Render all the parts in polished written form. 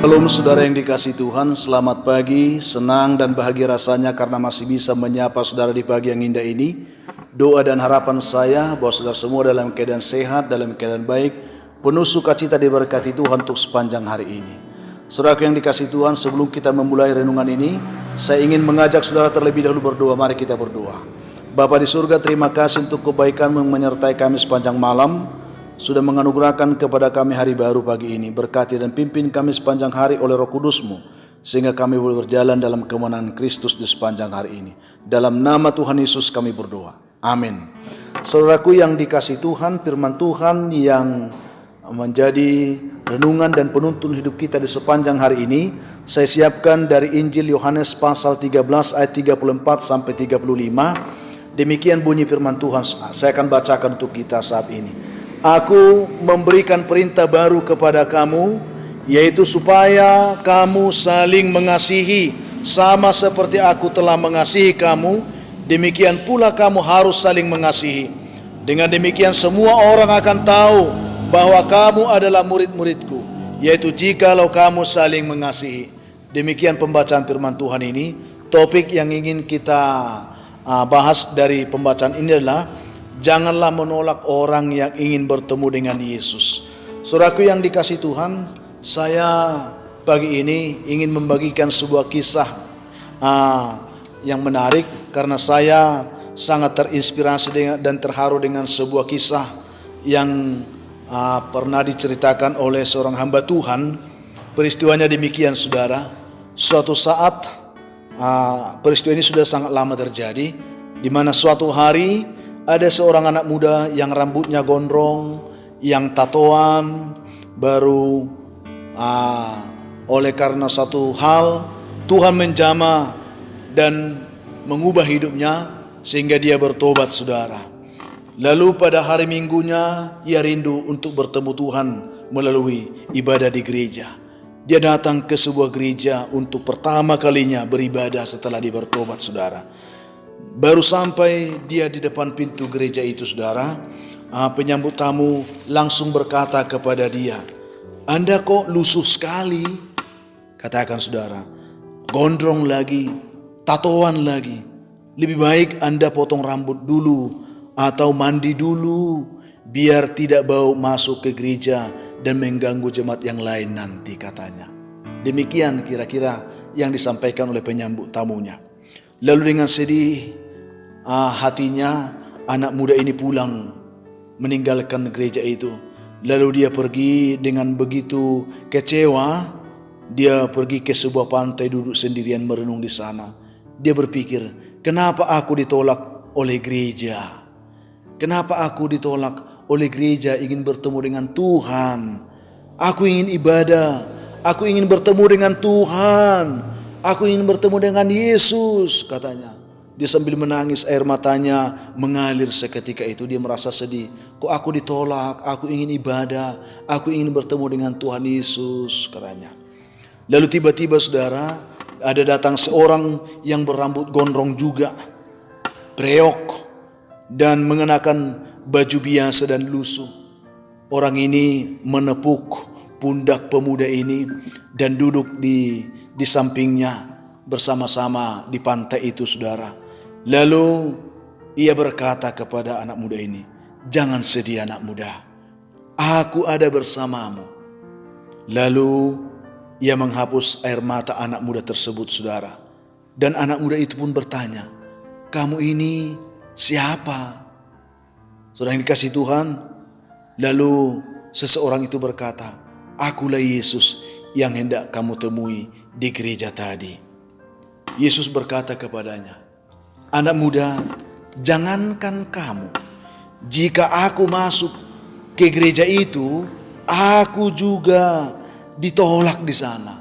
Shalom saudara yang dikasihi Tuhan, selamat pagi, senang dan bahagia rasanya karena masih bisa menyapa saudara di pagi yang indah ini. Doa dan harapan saya bahwa saudara semua dalam keadaan sehat, dalam keadaan baik, penuh sukacita diberkati Tuhan untuk sepanjang hari ini. Saudaraku yang dikasihi Tuhan, sebelum kita memulai renungan ini, saya ingin mengajak saudara terlebih dahulu berdoa. Mari kita berdoa. Bapa di surga, terima kasih untuk kebaikan-Mu menyertai kami sepanjang malam. Sudah menganugerahkan kepada kami hari baru pagi ini. Berkati dan pimpin kami sepanjang hari oleh Roh Kudus-Mu, sehingga kami boleh berjalan dalam kemenangan Kristus di sepanjang hari ini. Dalam nama Tuhan Yesus kami berdoa. Amin. Saudaraku yang dikasihi Tuhan, firman Tuhan yang menjadi renungan dan penuntun hidup kita di sepanjang hari ini, saya siapkan dari Injil Yohanes pasal 13 ayat 34 sampai 35. Demikian bunyi firman Tuhan. Saya akan bacakan untuk kita saat ini. Aku memberikan perintah baru kepada kamu, yaitu supaya kamu saling mengasihi, sama seperti aku telah mengasihi kamu, demikian pula kamu harus saling mengasihi. Dengan demikian semua orang akan tahu bahwa kamu adalah murid-muridku, yaitu jikalau kamu saling mengasihi. Demikian pembacaan firman Tuhan ini. Topik yang ingin kita bahas dari pembacaan ini adalah janganlah menolak orang yang ingin bertemu dengan Yesus. Saudaraku yang dikasihi Tuhan, saya pagi ini ingin membagikan sebuah kisah yang menarik karena saya sangat terinspirasi dan terharu dengan sebuah kisah yang pernah diceritakan oleh seorang hamba Tuhan. Peristiwanya demikian, saudara. Suatu saat, peristiwa ini sudah sangat lama terjadi, di mana suatu hari ada seorang anak muda yang rambutnya gondrong, yang tatoan, baru oleh karena satu hal Tuhan menjamah dan mengubah hidupnya sehingga dia bertobat, saudara. Lalu pada hari minggunya ia rindu untuk bertemu Tuhan melalui ibadah di gereja. Dia datang ke sebuah gereja untuk pertama kalinya beribadah setelah dia bertobat, saudara. Baru sampai dia di depan pintu gereja itu, saudara, penyambut tamu langsung berkata kepada dia, "Anda kok lusuh sekali?" Katakan, saudara, gondrong lagi, tatoan lagi. Lebih baik Anda potong rambut dulu atau mandi dulu, biar tidak bau masuk ke gereja dan mengganggu jemaat yang lain nanti, katanya. Demikian kira-kira yang disampaikan oleh penyambut tamunya. Lalu dengan sedih hatinya, anak muda ini pulang meninggalkan gereja itu. Lalu dia pergi dengan begitu kecewa. Dia pergi ke sebuah pantai, duduk sendirian merenung di sana. Dia berpikir, kenapa aku ditolak oleh gereja? Kenapa aku ditolak oleh gereja ingin bertemu dengan Tuhan? Aku ingin ibadah, aku ingin bertemu dengan Tuhan. Aku ingin bertemu dengan Yesus, katanya. Dia sambil menangis, air matanya mengalir seketika itu. Dia merasa sedih. Kok aku ditolak? Aku ingin ibadah. Aku ingin bertemu dengan Tuhan Yesus, katanya. Lalu tiba-tiba, saudara, ada datang seorang yang berambut gondrong juga, breok, dan mengenakan baju biasa dan lusuh. Orang ini menepuk pundak pemuda ini dan duduk di sampingnya bersama-sama di pantai itu, saudara. Lalu ia berkata kepada anak muda ini, "Jangan sedih, anak muda, aku ada bersamamu." Lalu ia menghapus air mata anak muda tersebut, saudara. Dan anak muda itu pun bertanya, "Kamu ini siapa?" Saudara yang dikasihi Tuhan, lalu seseorang itu berkata, "Akulah Yesus yang hendak kamu temui di gereja tadi." Yesus berkata kepadanya, "Anak muda, jangankan kamu, jika aku masuk ke gereja itu, aku juga ditolak di sana.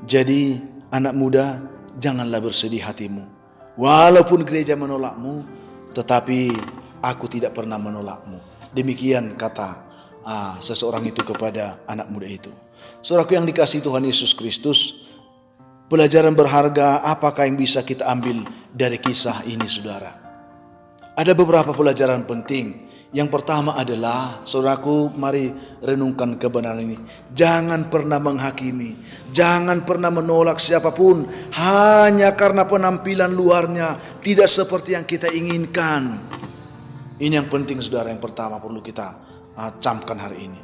Jadi anak muda, janganlah bersedih hatimu. Walaupun gereja menolakmu, tetapi aku tidak pernah menolakmu." Demikian kata seseorang itu kepada anak muda itu. Saudaraku yang dikasihi Tuhan Yesus Kristus, pelajaran berharga apakah yang bisa kita ambil dari kisah ini, saudara? Ada beberapa pelajaran penting Yang pertama adalah, saudaraku, mari renungkan kebenaran ini. Jangan pernah menghakimi, jangan pernah menolak siapapun hanya karena penampilan luarnya tidak seperti yang kita inginkan. Ini yang penting, saudara, yang pertama perlu kita camkan hari ini.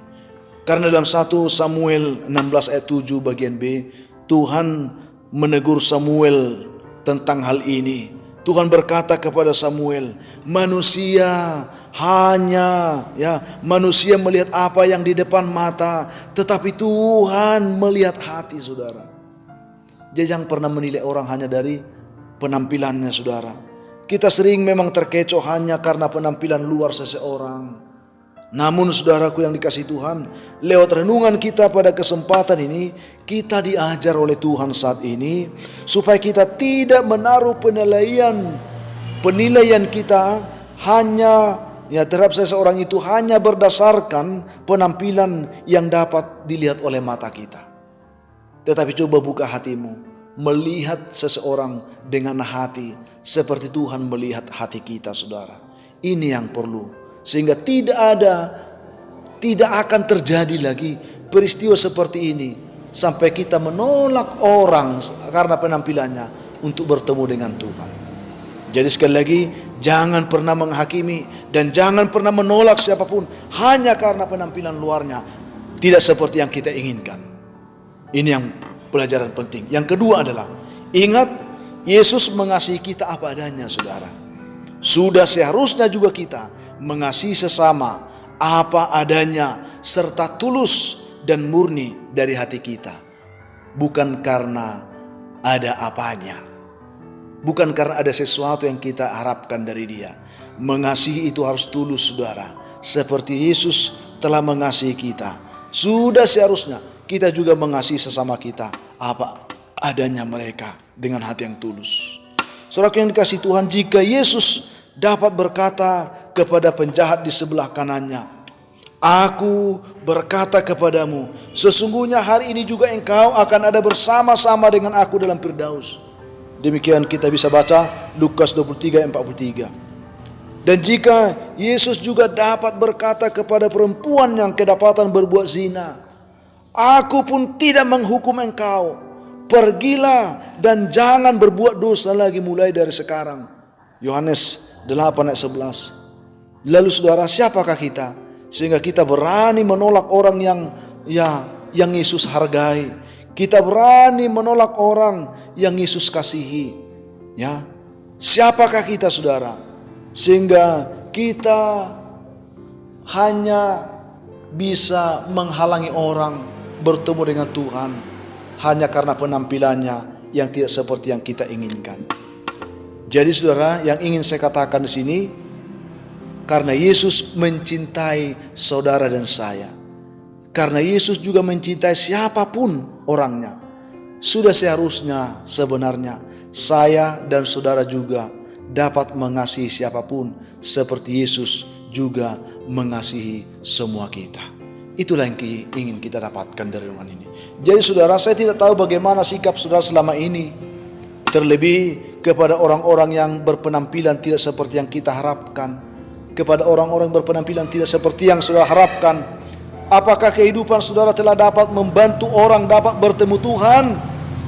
Karena dalam 1 Samuel 16 ayat 7 bagian B, Tuhan menegur Samuel tentang hal ini. Tuhan berkata kepada Samuel, manusia melihat apa yang di depan mata, tetapi Tuhan melihat hati, saudara. Jadi jangan pernah menilai orang hanya dari penampilannya, saudara. Kita sering memang terkecoh hanya karena penampilan luar seseorang. Namun saudaraku yang dikasihi Tuhan, lewat renungan kita pada kesempatan ini, kita diajar oleh Tuhan saat ini supaya kita tidak menaruh penilaian kita hanya terhadap seseorang itu hanya berdasarkan penampilan yang dapat dilihat oleh mata kita. Tetapi coba buka hatimu, melihat seseorang dengan hati seperti Tuhan melihat hati kita, saudara. Ini yang perlu. Sehingga tidak akan terjadi lagi peristiwa seperti ini sampai kita menolak orang karena penampilannya untuk bertemu dengan Tuhan. Jadi sekali lagi, jangan pernah menghakimi dan jangan pernah menolak siapapun hanya karena penampilan luarnya tidak seperti yang kita inginkan. Ini yang pelajaran penting. Yang kedua adalah, ingat, Yesus mengasihi kita apa adanya, saudara. Sudah seharusnya juga kita mengasihi sesama apa adanya serta tulus dan murni dari hati kita. Bukan karena ada apanya, bukan karena ada sesuatu yang kita harapkan dari dia. Mengasihi itu harus tulus, saudara. Seperti Yesus telah mengasihi kita, sudah seharusnya kita juga mengasihi sesama kita apa adanya mereka dengan hati yang tulus. Saudara yang dikasihi Tuhan, jika Yesus dapat berkata kepada penjahat di sebelah kanannya, aku berkata kepadamu, sesungguhnya hari ini juga engkau akan ada bersama-sama dengan aku dalam Firdaus. Demikian kita bisa baca Lukas 23 ayat 43. Dan jika Yesus juga dapat berkata kepada perempuan yang kedapatan berbuat zina, aku pun tidak menghukum engkau, pergilah dan jangan berbuat dosa lagi mulai dari sekarang. Yohanes 8 ayat 11. Lalu saudara, siapakah kita sehingga kita berani menolak orang yang Yesus hargai? Kita berani menolak orang yang Yesus kasihi. Ya, siapakah kita, saudara, sehingga kita hanya bisa menghalangi orang bertemu dengan Tuhan hanya karena penampilannya yang tidak seperti yang kita inginkan. Jadi saudara, yang ingin saya katakan di sini, karena Yesus mencintai saudara dan saya, karena Yesus juga mencintai siapapun orangnya, sudah seharusnya sebenarnya saya dan saudara juga dapat mengasihi siapapun seperti Yesus juga mengasihi semua kita. Itulah yang ingin kita dapatkan dari renungan ini. Jadi saudara, saya tidak tahu bagaimana sikap saudara selama ini, terlebih kepada orang-orang yang berpenampilan tidak seperti yang kita harapkan, kepada orang-orang berpenampilan tidak seperti yang saudara harapkan. Apakah kehidupan saudara telah dapat membantu orang dapat bertemu Tuhan,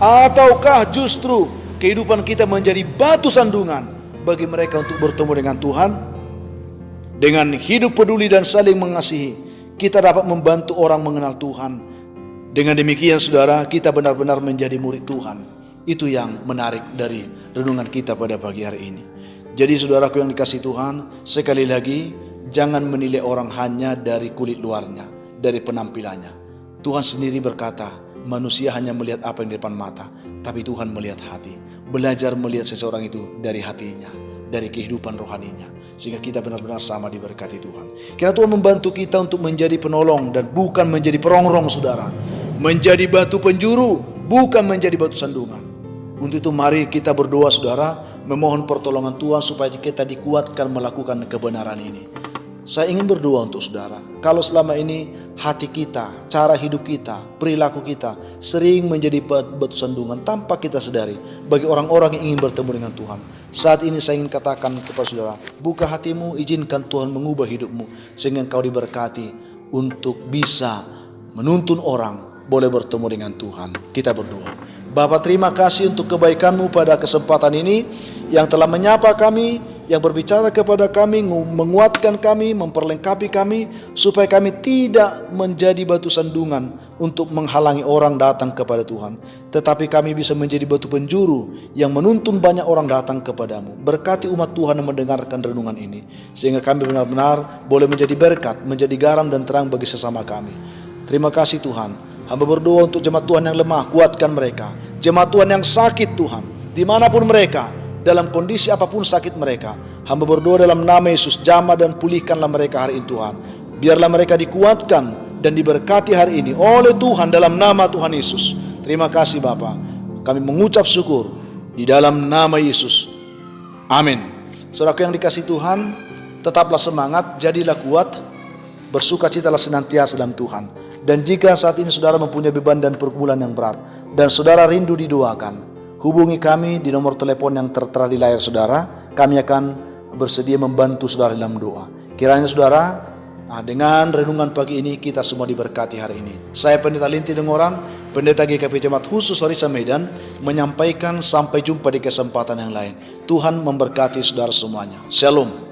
ataukah justru kehidupan kita menjadi batu sandungan bagi mereka untuk bertemu dengan Tuhan? Dengan hidup peduli dan saling mengasihi, kita dapat membantu orang mengenal Tuhan. Dengan demikian saudara, kita benar-benar menjadi murid Tuhan. Itu yang menarik dari renungan kita pada pagi hari ini. Jadi saudaraku yang dikasihi Tuhan, sekali lagi, jangan menilai orang hanya dari kulit luarnya, dari penampilannya. Tuhan sendiri berkata, manusia hanya melihat apa yang di depan mata, tapi Tuhan melihat hati. Belajar melihat seseorang itu dari hatinya, dari kehidupan rohaninya, sehingga kita benar-benar sama diberkati Tuhan. Karena Tuhan membantu kita untuk menjadi penolong dan bukan menjadi perongrong, saudara. Menjadi batu penjuru, bukan menjadi batu sandungan. Untuk itu mari kita berdoa, saudara, memohon pertolongan Tuhan supaya kita dikuatkan melakukan kebenaran ini. Saya ingin berdoa untuk saudara. Kalau selama ini hati kita, cara hidup kita, perilaku kita sering menjadi batu sandungan tanpa kita sadari bagi orang-orang yang ingin bertemu dengan Tuhan. Saat ini saya ingin katakan kepada saudara, buka hatimu, izinkan Tuhan mengubah hidupmu sehingga engkau diberkati untuk bisa menuntun orang boleh bertemu dengan Tuhan. Kita berdoa. Bapa, terima kasih untuk kebaikan-Mu pada kesempatan ini yang telah menyapa kami, yang berbicara kepada kami, menguatkan kami, memperlengkapi kami, supaya kami tidak menjadi batu sandungan untuk menghalangi orang datang kepada Tuhan. Tetapi kami bisa menjadi batu penjuru yang menuntun banyak orang datang kepadamu. Berkati umat Tuhan yang mendengarkan renungan ini, sehingga kami benar-benar boleh menjadi berkat, menjadi garam dan terang bagi sesama kami. Terima kasih Tuhan. Hamba berdoa untuk jemaat Tuhan yang lemah, kuatkan mereka. Jemaat Tuhan yang sakit Tuhan, dimanapun mereka, dalam kondisi apapun sakit mereka, hamba berdoa dalam nama Yesus, jamah dan pulihkanlah mereka hari ini Tuhan. Biarlah mereka dikuatkan dan diberkati hari ini oleh Tuhan dalam nama Tuhan Yesus. Terima kasih Bapa. Kami mengucap syukur di dalam nama Yesus. Amin. Saudaraku yang dikasihi Tuhan, tetaplah semangat, jadilah kuat, bersukacitalah senantiasa dalam Tuhan. Dan jika saat ini saudara mempunyai beban dan pergumulan yang berat, dan saudara rindu didoakan, hubungi kami di nomor telepon yang tertera di layar saudara. Kami akan bersedia membantu saudara dalam doa. Kiranya saudara, dengan renungan pagi ini kita semua diberkati hari ini. Saya Pendeta Linti Dengoran, Pendeta GKP Jemaat Khusus Orisa Medan, menyampaikan sampai jumpa di kesempatan yang lain. Tuhan memberkati saudara semuanya. Shalom.